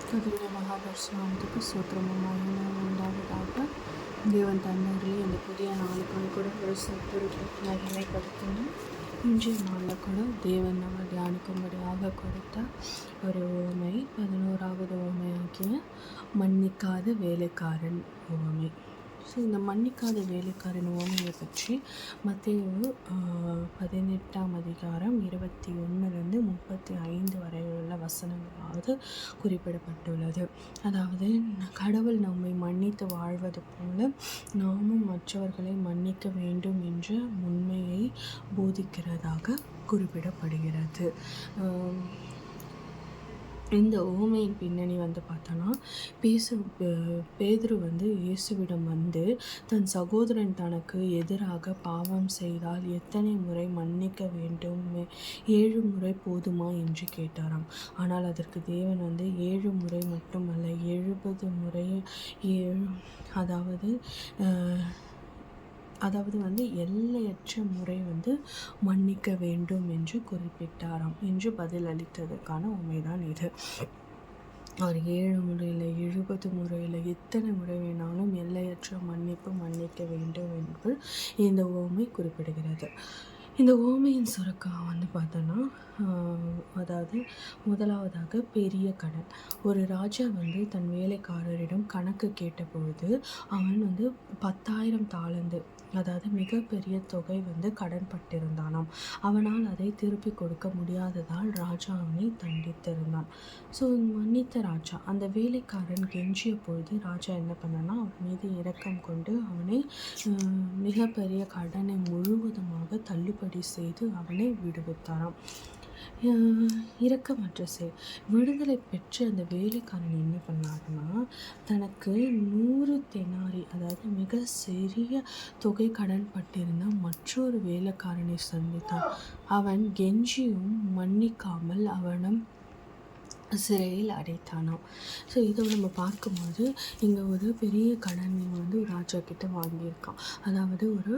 கர்த்தருடைய மகாபரிசுத்தத்துக்கு ஸ்தோத்திரமும் மகிமையும் உண்டாவதாக. தேவன் தந்தவர்களே இந்த புதிய நாளுக்குள் கூட ஒரு சொற்பொருள் மகிமைப்படுத்தணும். இன்றைய நாளில் கூட தேவன் நம்ம தியானிக்கும்படியாக கொடுத்த ஒரு உவமை 11வது உவமையாகிய மன்னிக்காத வேலைக்காரன் உவமை. ஸோ இந்த மன்னிக்காத வேலைக்காரன் உவமையை பற்றி மத்தேயு 18ஆம் அதிகாரம் 21 35 வரை உள்ள வசனங்களாவது குறிப்பிடப்பட்டுள்ளது. அதாவது கடவுள் நம்மை மன்னித்து வாழ்வது போல நாமும் மற்றவர்களை மன்னிக்க வேண்டும் என்ற உண்மையை போதிக்கிறதாக குறிப்பிடப்படுகிறது. இந்த உவமையின் பின்னணி பார்த்தோன்னா, பேதுரு இயேசுவிடம் தன் சகோதரன் தனக்கு எதிராக பாவம் செய்தால் எத்தனை முறை மன்னிக்க வேண்டும், 7 முறை போதுமா என்று கேட்டாராம். ஆனால் அதற்கு தேவன் 7 முறை மட்டுமல்ல 70 முறை, அதாவது எல்லையற்ற முறை மன்னிக்க வேண்டும் என்று குறிப்பிட்டாராம் என்று பதில் அளித்ததற்கான உண்மைதான் இது. அவர் 7 முறையில் 70 முறையில் எத்தனை முறை வேணாலும் எல்லையற்ற மன்னிக்க வேண்டும் என்று இந்த உவமை குறிப்பிடுகிறது. இந்த உவமையின் சுருக்கம் பார்த்தோன்னா, அதாவது முதலாவதாக பெரிய கடன். ஒரு ராஜா தன் வேலைக்காரரிடம் கணக்கு கேட்டபொழுது அவன் 10,000 தாலந்து, அதாவது மிகப்பெரிய தொகை கடன் பட்டிருந்தானாம். அவனால் அதை திருப்பி கொடுக்க முடியாததால் ராஜா அவனை தண்டித்திருந்தான். ஸோ மன்னித்த ராஜா அந்த வேலைக்காரன் கெஞ்சிய பொழுது ராஜா என்ன பண்ணான்னா, அவன் மீது இரக்கம் கொண்டு அவனை மிகப்பெரிய கடனை முழுவதுமாக தள்ளுபடி செய்து அவனை விடுவித்தாராம். இரக்கமற்ற விடுதலை பெற்று அந்த வேலைக்காரன் என்ன பண்ணாருன்னா, தனக்கு 100 தெனாரி, அதாவது மிக சிறிய தொகை கடன் பட்டிருந்த மற்றொரு வேலைக்காரனை சந்தித்தான். அவன் கெஞ்சியும் மன்னிக்காமல் அவனும் சிறையில் அடைத்தானாம். ஸோ இதை நம்ம பார்க்கும்போது இங்கே ஒரு பெரிய கடன் ராஜா கிட்ட வாங்கியிருக்கான், அதாவது ஒரு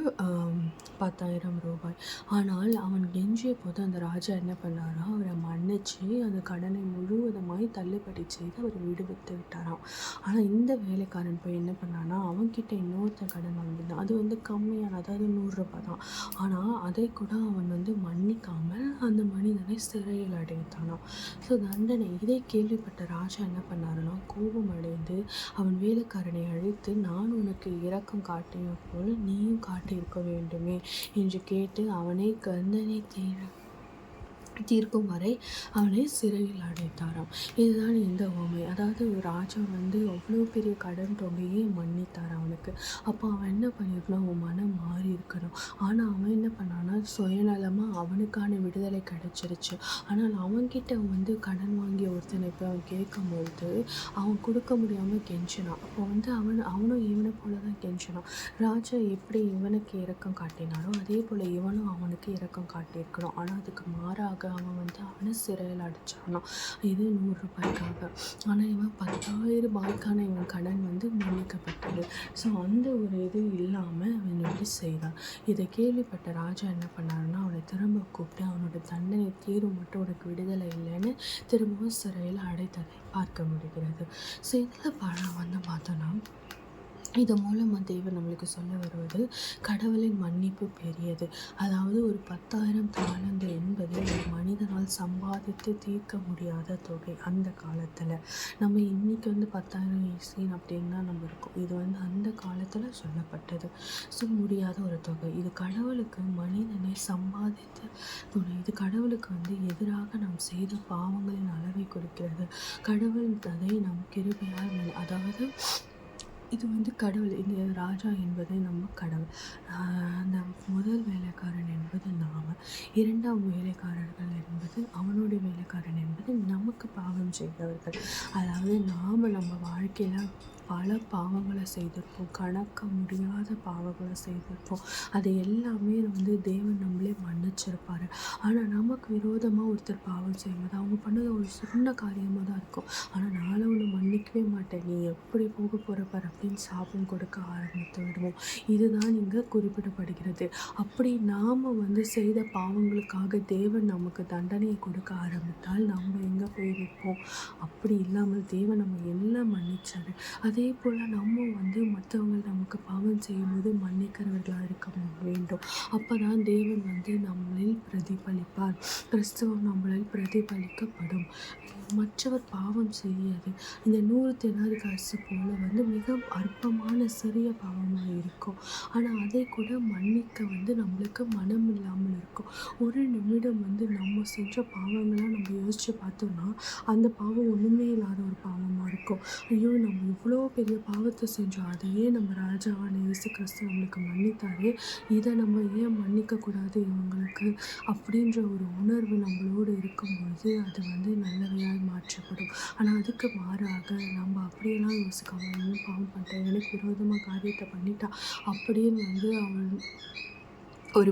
10,000 ரூபாய். ஆனால் அவன் கெஞ்சிய போது அந்த ராஜா என்ன பண்ணாரா, அவரை மன்னிச்சு அந்த கடனை முழுவதுமாய் தள்ளுபடி செய்து அவர் விடுவித்து விட்டாராம். ஆனால் இந்த வேலைக்காரன் போய் என்ன பண்ணானா, அவன்கிட்ட இன்னொருத்த கடன் வாங்கியிருந்தான். அது கம்மியான, அதாவது 100 ரூபாய் தான். ஆனால் அதை கூட அவன் மன்னிக்காமல் அந்த மனிதனை சிறையில் அடைத்தானாம். ஸோ தண்டனை இதை கேள்விப்பட்ட ராஜா என்ன பண்ணாருன்னா, கோபம் அடைந்து அவன் வேலைக்காரனை அழைத்து, நான் உனக்கு இரக்கம் காட்டிய போல் நீயும் காட்டியிருக்க வேண்டுமே என்று கேட்டு அவனை கந்தனை தீர்க்கும் வரை அவனை சிறையில் அடைத்தாராம். இதுதான் இந்த உவமை. அதாவது ராஜா அவ்வளோ பெரிய கடன் தொகையை மன்னித்தார் அவனுக்கு. அப்போ அவன் என்ன பண்ணியிருக்கணும், அவன் மனம் மாறி இருக்கணும். ஆனால் அவன் என்ன பண்ணான்னா, சுயநலமாக அவனுக்கான விடுதலை கிடைச்சிருச்சு. ஆனால் அவன்கிட்ட கடன் வாங்கிய ஒருத்தனை போய் அவன் கேட்கும்பொழுது அவன் கொடுக்க முடியாமல் கெஞ்சினான். அப்போ அவனும் இவனை போல தான் கெஞ்சினான். ராஜா எப்படி இவனுக்கு இரக்கம் காட்டினாரோ அதே போல் இவனும் அவனுக்கு இரக்கம் காட்டியிருக்கணும். ஆனால் அதுக்கு மாறாக அவன் அவனை சிறையில் அடிச்சானான். இது 100 ரூபாய்க்காக. ஆனால் இவன் 10,000 ரூபாய்க்கான இவன் கடன் மன்னிக்கப்பட்டது. ஸோ அந்த ஒரு இது இல்லாமல் அவன் எப்படி செய்தான். இதை கேள்விப்பட்ட ராஜா என்ன பண்ணாருன்னா, அவனை திரும்ப கூப்பிட்டு அவனோட தண்டனை தீரும் மட்டும் உனக்கு விடுதலை இல்லைன்னு திரும்பவும் சிறையில் அடைத்ததை பார்க்க முடிகிறது. ஸோ இதில் பார்த்தோன்னா, இது மூலமாக தேவன் நம்மளுக்கு சொல்ல வருவது, கடவுளின் மன்னிப்பு பெரியது. அதாவது ஒரு 10,000 தாலந்து என்பது ஒரு மனிதனால் சம்பாதித்து தீர்க்க முடியாத தொகை. அந்த காலத்தில் நம்ம இன்றைக்கி 10,000 ஈஸின்னு அப்படின்னா நம்ம இருக்கோம். இது அந்த காலத்தில் சொல்லப்பட்டது. ஸோ முடியாத ஒரு தொகை. இது கடவுளுக்கு மனிதனை சம்பாதித்து இது கடவுளுக்கு எதிராக நாம் செய்த பாவங்களின் அளவை குறிக்கிறது. கடவுள் அதை நம் கிருபையால், அதாவது இது கடவுள், இந்த ராஜா என்பது நம்ம கடவுள். அந்த முதல் வேலைக்காரன் என்பது நாம், 2ஆம் வேலைக்காரர்கள் என்பது அவனுடைய வேலைக்காரன் என்பது நமக்கு பாவம் செய்தவர்கள். அதாவது நாம் நம்ம வாழ்க்கையில் பல பாவங்களை செய்திருப்போம், கணக்க முடியாத பாவங்களை செய்திருப்போம். அதை எல்லாமே வந்து தேவன் நம்மளே மன்னிச்சிருப்பாரு. ஆனால் நமக்கு விரோதமாக ஒருத்தர் பாவம் செய்யும்போது அவங்க பண்ணது ஒரு சின்ன காரியமாக தான் இருக்கும். ஆனால் நாளை ஒன்று மன்னிக்கவே மாட்டேன், நீ எப்படி போக போகிறப்பார் அப்படின்னு சாபம் கொடுக்க ஆரம்பித்து விடுவோம். இதுதான் இங்கே குறிப்பிடப்படுகிறது. அப்படி நாம் வந்து செய்த பாவங்களுக்காக தேவன் நமக்கு தண்டனையை கொடுக்க ஆரம்பித்தால் நம்ம எங்கே போய் நிற்போம்? அப்படி இல்லாமல் தேவன் நம்ம எல்லாம் மன்னிச்சாரு. அதே போல் நம்ம வந்து மற்றவங்க நமக்கு பாவம் செய்யும்போது மன்னிக்கிறவர்களாக இருக்க வேண்டும். அப்போ தான் தேவன் வந்து நம்மளில் பிரதிபலிப்பார், கிறிஸ்தவம் நம்மளில் பிரதிபலிக்கப்படும். மற்றவர் பாவம் செய்யாது இந்த 100 தெனாரிகாசு போல வந்து மிக அற்பமான சிறிய பாவமாக இருக்கும். ஆனால் அதை கூட மன்னிக்க வந்து நம்மளுக்கு மனம் இல்லாமல் இருக்கும். ஒரு நிமிடம் வந்து நம்ம செஞ்ச பாவங்களாம் நம்ம யோசித்து பார்த்தோம்னா அந்த பாவம் ஒன்றுமே இல்லாத ஒரு பாவமாக இருக்கும். ஐயோ நம்ம இவ்வளோ பெரிய பாவத்தை செஞ்சோம், அதையே நம்ம ராஜாவான இயேசு கிறிஸ்து நம்மளுக்கு மன்னித்தாரே, இதை நம்ம ஏன் மன்னிக்கக்கூடாது இவங்களுக்கு அப்படின்ற ஒரு உணர்வு நம்மளோடு இருக்கும்பொழுது அது வந்து நல்லவையாக மாற்றப்படும். ஆனால் அதுக்கு மாறாக நம்ம அப்படியெல்லாம் யோசிக்காம இன்னும் பாவம் பண்ணுறேன், எனக்கு விரோதமாக காரியத்தை பண்ணிட்டா அப்படின்னு வந்து அவன் ஒரு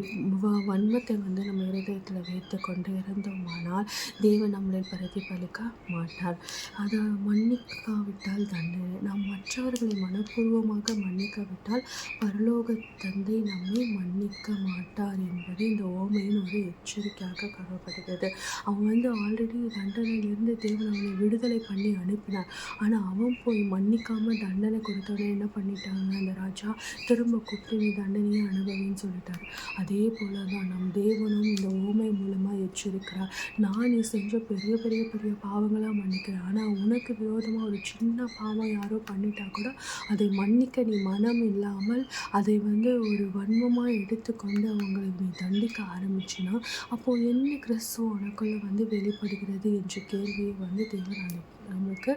வன்மத்தை வந்து நம்ம இருதயத்தில் வைத்து கொண்டு இறந்தோமானால் தேவன் நம்மளை பிரதிபலிக்க மாட்டார். அதை மன்னிக்காவிட்டால் தண்டனை, நாம் மற்றவர்களை மனப்பூர்வமாக மன்னிக்காவிட்டால் பரலோக தந்தை நம்மை மன்னிக்க மாட்டார் என்பது இந்த ஓமையின் ஒரு எச்சரிக்கையாக கருதப்படுகிறது. அவன் வந்து ஆல்ரெடி தண்டனையிலிருந்து தேவன் அவனை விடுதலை பண்ணி அனுப்பினார். ஆனால் அவன் போய் மன்னிக்காமல் தண்டனை கொடுத்தோடனே என்ன பண்ணிட்டாங்க, அந்த ராஜா திரும்ப கூப்பிட்டு நீ தண்டனையை அனுபவின்னு சொல்லிட்டார். அதே போல தான் நம் தேவனும் இந்த ஓமை மூலமாக எச்சரிக்கிறார். நான் நீ செஞ்ச பெரிய பெரிய பெரிய பாவங்களாக மன்னிக்கிறேன், ஆனால் உனக்கு விரோதமாக ஒரு சின்ன பாவம் யாரோ பண்ணிட்டா கூட அதை மன்னிக்க நீ மனம் இல்லாமல் அதை வந்து ஒரு வன்மமாக எடுத்துக்கொண்டு அவங்களை நீ தண்டிக்க ஆரம்பிச்சின்னா அப்போது என்ன கிறிஸ்துவ உனக்குள்ளே வந்து வெளிப்படுகிறது என்ற கேள்வியை வந்து தேவன் நமக்கு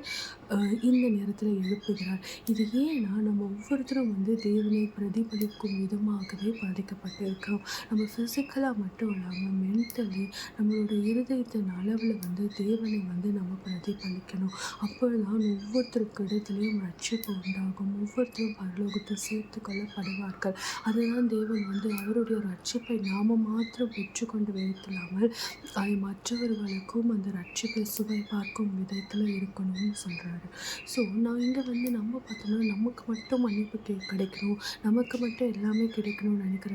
இந்த நேரத்தில் எழுப்புகிறார். இது ஏன்னா நம்ம ஒவ்வொருத்தரும் வந்து தேவனை பிரதிபலிக்கும் விதமாகவே பாதிக்கப்பட்டிருக்கிறோம். நம்ம ஃபிசிக்கலாக மட்டும் இல்லாமல் மென்டலி நம்மளோட இருதயத்தின் அளவில் வந்து தேவனை வந்து நம்ம பிரதிபலிக்கணும். அப்பொழுதுதான் ஒவ்வொருத்தருக்கு இடத்துலையும் ரட்சிப்பு உண்டாகும், ஒவ்வொருத்தரும் பரலோகத்தை சேர்த்து கொள்ளப்படுவார்கள். அதுதான் தேவன் வந்து அவருடைய ரட்சிப்பை நாம் மாத்திரம் பெற்றுக்கொண்டு வைத்தில்லாமல் அதை மற்றவர்களுக்கும் அந்த ரட்சிப்பை சுவை பார்க்கும் விதத்தில் இருக்கணும்னு சொல்கிறாரு. ஸோ நான் இங்கே வந்து நம்ம பார்த்தோம்னா நமக்கு மட்டும் மன்னிப்பு கிடைக்கணும், நமக்கு மட்டும் எல்லாமே கிடைக்கணும்னு நினைக்கிற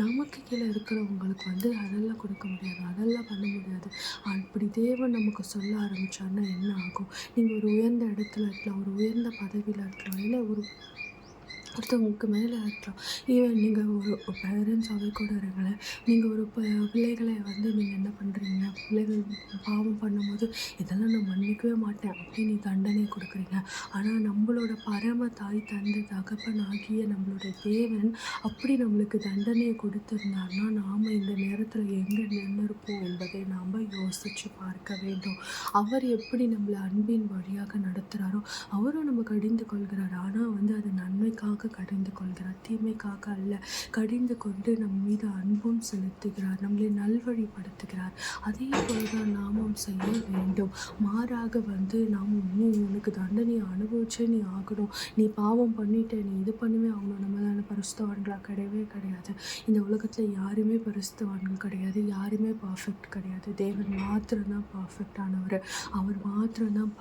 நமக்கு கீழே இருக்கிறவங்களுக்கு வந்து அதெல்லாம் கொடுக்க முடியாது, அதெல்லாம் பண்ண முடியாது. அப்படி தேவன் நமக்கு சொல்ல ஆரம்பித்தாருன்னா என்ன ஆகும்? நீங்கள் ஒரு உயர்ந்த இடத்துல இருக்கலாம், ஒரு உயர்ந்த பதவியில் இருக்கலாம், இல்லை ஒருத்தவங்களுக்கு மேலே இருக்கலாம். ஈவன் நீங்கள் ஒரு பேரண்ட்ஸாகவே கூட இருங்களேன், நீங்கள் ஒரு பிள்ளைகளை வந்து நீங்கள் என்ன பண்ணுறீங்க, பிள்ளைகள் பாவம் பண்ணும்போது இதெல்லாம் நான் மன்னிக்கவே மாட்டேன் அப்படின்னு நீ தண்டனை கொடுக்குறீங்க. ஆனால் நம்மளோட பரம தாய் தந்தை தகப்பன் ஆகிய நம்மளோட தேவன் அப்படி நம்மளுக்கு தண்டனையை கொடுத்துருந்தாருன்னா நாம் இந்த நேரத்தில் எங்கே நின்றுருப்போம் என்பதை நாம் யோசித்து பார்க்க வேண்டும். அவர் எப்படி நம்மளை அன்பின் வழியாக நடத்துகிறாரோ அவரும் நம்ம கடிந்து கொள்கிறார். ஆனால் வந்து அது நன்மைக்காக கடிந்து கொள்கிறார், தீமைக்காக அல்ல. கடிந்து கொண்டு நம் மீது அன்பும் செலுத்துகிறார், நம்மளை நல்வழிப்படுத்துகிறார். அதே போலதான் நாமும் செய்ய வேண்டும். மாறாக வந்து நாம் உனக்கு தண்டனை அனுபவிச்சே நீ ஆகணும், நீ பாவம் பண்ணிட்ட, நீ இது பண்ணுவே ஆகணும். நம்மளான பரிசுத்தவான்களா? கிடையவே கிடையாது. இந்த உலகத்தில் யாருமே பரிசுத்தவான்கள் கிடையாது, யாருமே பர்ஃபெக்ட் கிடையாது. தேவன் மாத்திரம்தான் பர்ஃபெக்டானவர். அவர் மாத்திரம்தான்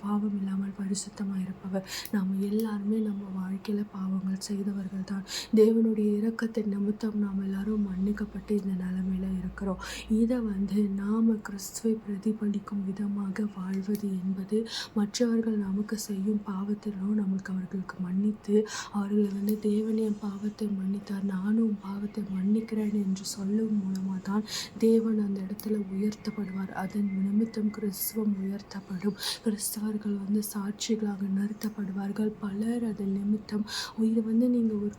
பாவம் இல்லாமல் பரிசுத்தமாக இருப்பவர். நாம் எல்லாருமே நம்ம வாழ்க்கையில் பாவங்கள் செய்தவர்கள் தான். தேவனுடைய இரக்கத்தின் நிமித்தம் நாம் எல்லாரும் மன்னிக்கப்பட்டு இந்த நிலைமையில் இருக்கிறோம். இதை வந்து நாம் கிறிஸ்துவை பிரதிபலிக்கும் விதமாக வாழ்வது என்பது மற்றவர்கள் நமக்கு செய்யும் பாவத்திலும் நமக்கு அவர்களுக்கு மன்னித்து அவர்களை வந்து தேவனே என் பாவத்தை மன்னித்தார், நானும் பாவத்தை மன்னிக்கிறேன் என்று சொல்லும் மூலமாக தான் தேவன் அந்த இடத்துல உயர்த்தப்படுவார். அதன் நிமித்தம் கிறிஸ்துவம் உயர்த்தப்படும். கிறிஸ்தவர்கள் வந்து சாட்சிகளாக நிறுத்தப்படுவார்கள். பலர் அதன் நிமித்தம் இது வந்து நீங்கள் ஒரு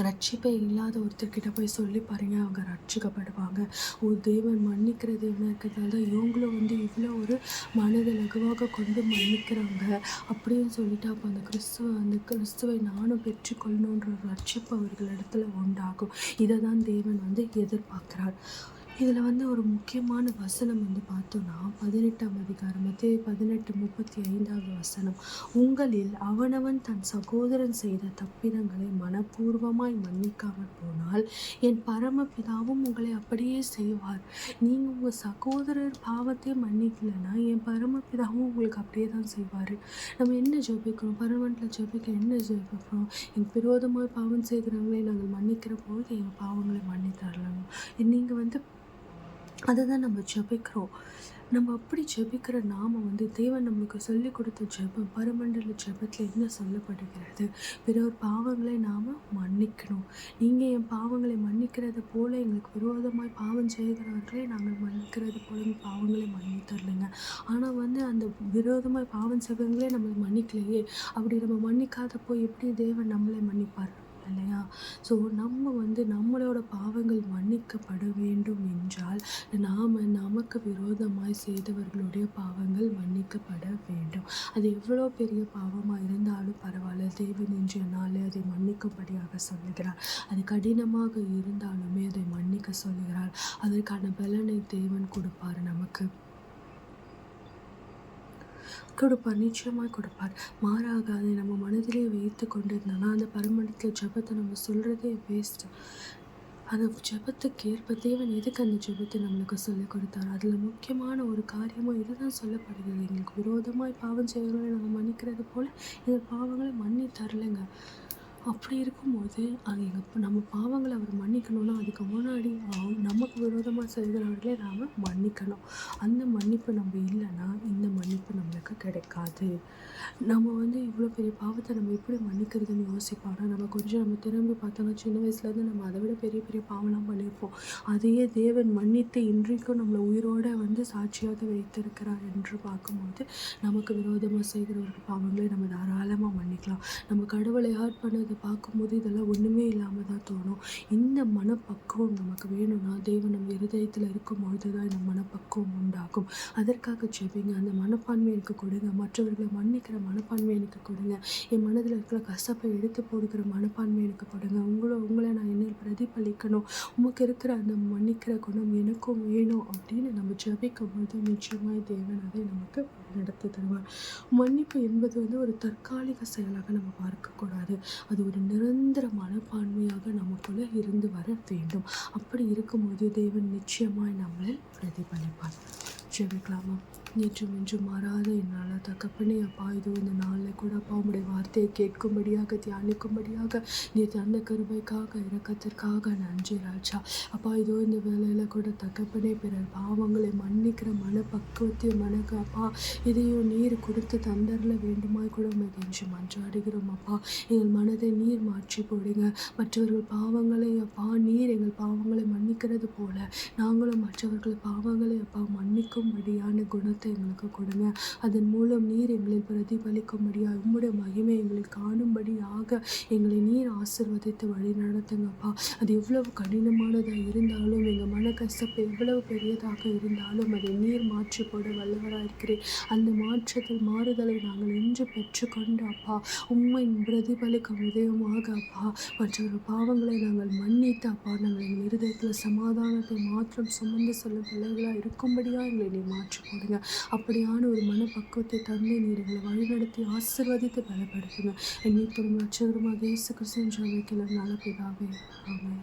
ரட்சிப்பை இல்லாத ஒருத்தர்கிட்ட போய் சொல்லி பாருங்க, அவங்க ரட்சிக்கப்படுவாங்க. ஒரு தேவன் மன்னிக்கிற தேவனாக இருக்கிறதால தான் இவங்களும் வந்து இவ்வளோ ஒரு மனதை லகுவாக கொண்டு மன்னிக்கிறாங்க அப்படின்னு சொல்லிட்டு அப்போ அந்த கிறிஸ்துவை நானும் பெற்றுக்கொள்ளணுன்ற ரட்சிப்பு அவர்களிடத்துல உண்டாகும். இதை தான் தேவன் வந்து எதிர்பார்க்கிறார். இதில் வந்து ஒரு முக்கியமான வசனம் வந்து பார்த்தோன்னா 18ஆம் அதிகாரம் மத்தேயு 18:35 வசனம். உங்களில் அவனவன் தன் சகோதரன் செய்த தப்பிதங்களை மனப்பூர்வமாய் மன்னிக்காமற் போனால் என் பரமபிதாவும் உங்களை அப்படியே செய்வார். நீங்கள் உங்கள் சகோதரர் பாவத்தை மன்னிக்கலைன்னா என் பரமபிதாவும் உங்களுக்கு அப்படியே தான் செய்வார். நம்ம என்ன ஜெபிக்கிறோம்? பரமண்டல ஜெபிக்க என்ன ஜெபிக்கிறோம்? எங்கள் விரோதமாக பாவம் செய்கிறவங்களை நாங்கள் மன்னிக்கிற போது எங்கள் பாவங்களை மன்னித்தரலாம். நீங்கள் வந்து அதை தான் நம்ம ஜெபிக்கிறோம். நம்ம அப்படி ஜெபிக்கிற நாம வந்து தேவன் நம்மளுக்கு சொல்லிக் கொடுத்த ஜெபம் பரமண்டல ஜெபத்தில் என்ன சொல்லப்படுகிறது? பிறர் பாவங்களை நாம் மன்னிக்கணும். நீங்கள் என் பாவங்களை மன்னிக்கிறது போல எங்களுக்கு விரோதமாய் பாவம் செய்கிறவர்களை நாங்கள் மன்னிக்கிறது போல எங்கள் பாவங்களை மன்னித்தரலைங்க. ஆனால் வந்து அந்த விரோதமாய் பாவம் செய்கிறவங்களே நம்மளை மன்னிக்கலையே, அப்படி நம்ம மன்னிக்காதப்போ எப்படி தேவன் நம்மளை மன்னிப்பார் இல்லையா? ஸோ நம்ம வந்து நம்மளோட பாவங்கள் மன்னிக்கப்பட வேண்டும் என்றால் நமக்கு விரோதமாய் செய்தவர்களுடைய பாவங்கள் மன்னிக்கப்பட வேண்டும். அது எவ்வளோ பெரிய பாவமாக இருந்தாலும் பரவாயில்ல, தேவன் இன்றைய நாளே அதை மன்னிக்கும்படியாக சொல்லுகிறார். அது கடினமாக இருந்தாலுமே அதை மன்னிக்க சொல்லுகிறார். அதற்கான பலனை தேவன் கொடுப்பார், நமக்கு கொடுப்பார், நிச்சயமாக கொடுப்பார். மாறாக அதை நம்ம மனதிலே வைத்து கொண்டு இருந்தோம்னா அந்த பரமண்டலத்தில் ஜெபத்தை நம்ம சொல்கிறதே வேஸ்ட்டு. அந்த ஜெபத்துக்கு ஏற்ப தேவன் எதுக்கு அந்த ஜெபத்தை நம்மளுக்கு சொல்லிக் கொடுத்தார்? அதில் முக்கியமான ஒரு காரியமும் இதுதான் சொல்லப்படுகிறது. எங்களுக்கு விரோதமாய் பாவம் செய்கிறவங்களை நம்ம மன்னிக்கிறது போல் எங்கள் பாவங்களை மன்னித்தரலைங்க. அப்படி இருக்கும்போது அது நம்ம பாவங்களை அவர் மன்னிக்கணும்னா அதுக்கு முன்னாடி நமக்கு விரோதமாக செய்கிறவர்களே நாம் மன்னிக்கணும். அந்த மன்னிப்பு நம்ம இல்லைன்னா இந்த மன்னிப்பு நம்மளுக்கு கிடைக்காது. நம்ம வந்து இவ்வளோ பெரிய பாவத்தை நம்ம எப்படி மன்னிக்கிறதுன்னு யோசிப்போம். நம்ம கொஞ்சம் திரும்பி பார்த்தோன்னா சின்ன வயசுலேருந்து நம்ம அதை விட பெரிய பெரிய பாவம்லாம் பண்ணியிருப்போம். அதையே தேவன் மன்னித்து இன்றைக்கும் நம்மளை உயிரோடு வந்து சாட்சியாக வைத்திருக்கிறார் என்று பார்க்கும்போது நமக்கு விரோதமாக செய்கிறவர்கள் பாவங்களை நம்ம தாராளமாக மன்னிக்கலாம். நம்ம கடவுளை ஹர்ட் பண்ணது பார்க்கும்போது இதெல்லாம் ஒன்றுமே இல்லாமல் தான் தோணும். இந்த மனப்பக்குவம் நமக்கு வேணும்னா தேவன் நம்ம இருதயத்தில் இருக்கும்பொழுது தான் இந்த மனப்பக்குவம் உண்டாகும். அதற்காக ஜெபிங்க. அந்த மனப்பான்மை எனக்கு கொடுங்க. மற்றவர்களை மன்னிக்கிற மனப்பான்மை எனக்கு கொடுங்க. என் மனதில் இருக்கிற கசப்பை எடுத்து போடுகிற மனப்பான்மை எனக்கு கொடுங்க. உங்களை நான் என்ன பிரதிபலிக்கணும். உமக்கு இருக்கிற அந்த மன்னிக்கிற குணம் எனக்கும் வேணும் அப்படின்னு நம்ம ஜெபிக்கும் போது நிச்சயமாய் தேவன் அதை நமக்கு நடத்தி தருவார். மன்னிப்பு என்பது வந்து ஒரு தற்காலிக செயலாக நம்ம பார்க்கக்கூடாது. அது ஒரு நிரந்தர மனப்பான்மையாக நமக்குள்ளே இருந்து வர வேண்டும். அப்படி இருக்கும்போது தேவன் நிச்சயமாய் நம்மளை பிரதிபலிப்பார். ஜெபிக்கலாமா? நேற்றும் இன்றும் மாறாத என்னால் தகப்பனே அப்பா, இது இந்த நாளில் கூட அப்பா உம்முடைய வார்த்தையை கேட்கும்படியாக தியானிக்கும்படியாக நீ தந்த கிருபைக்காக இரக்கத்திற்காக நன்றி ராஜா. அப்பா இதோ இந்த வேலையில் கூட தகப்பனே பிறர் பாவங்களை மன்னிக்கிற மனப்பக்குவத்தை அப்பா இதையும் நீர் கொடுத்து தந்தரல வேண்டுமாய் கூட உண்மை கெஞ்சி மன்றாடுகிறோம். அப்பா எங்கள் மனதை நீர் மாற்றி போடுங்க. மற்றவர்கள் பாவங்களை அப்பா நீர் எங்கள் பாவங்களை மன்னிக்கிறது போல நாங்களும் மற்றவர்கள் பாவங்களை அப்பா மன்னிக்கும்படியான குணத்தை எங்களுக்கு கொடுங்க. அதன் மூலம் நீர் எங்களில் பிரதிபலிக்கும்படியாக உம்முடைய மகிமை எங்களில் காணும்படியாக எங்களை நீர் ஆசீர்வதித்து வழி நடத்துங்கப்பா. அது எவ்வளவு கடினமானதாக இருந்தாலும் எங்கள் மன கசப்பு எவ்வளவு பெரியதாக இருந்தாலும் அதை நீர் மாற்றி போட வல்லவராக இருக்கிறேன். அந்த மாறுதலை நாங்கள் இன்று பெற்றுக்கொண்டு அப்பா உம்மை பிரதிபலிக்கும் விதயமாக அப்பா மற்றொரு பாவங்களை நாங்கள் மன்னித்து அப்பா நாங்கள் எங்கள் இருதயத்தில் சமாதானத்தை மாற்றம் சுமந்து செல்லும் பிள்ளைகளாக இருக்கும்படியாக எங்களை நீ மாற்றி போடுங்க. அப்படியான ஒரு மனப்பக்குவத்தை தந்து நீர் எங்களை வழிநடத்தி ஆசீர்வதித்து பலப்படுத்துங்க. என் மீட்பரும் இரட்சகருமாக இயேசு கிறிஸ்துவின் நாமத்தில் நல்ல பிதாவே, ஆமென்.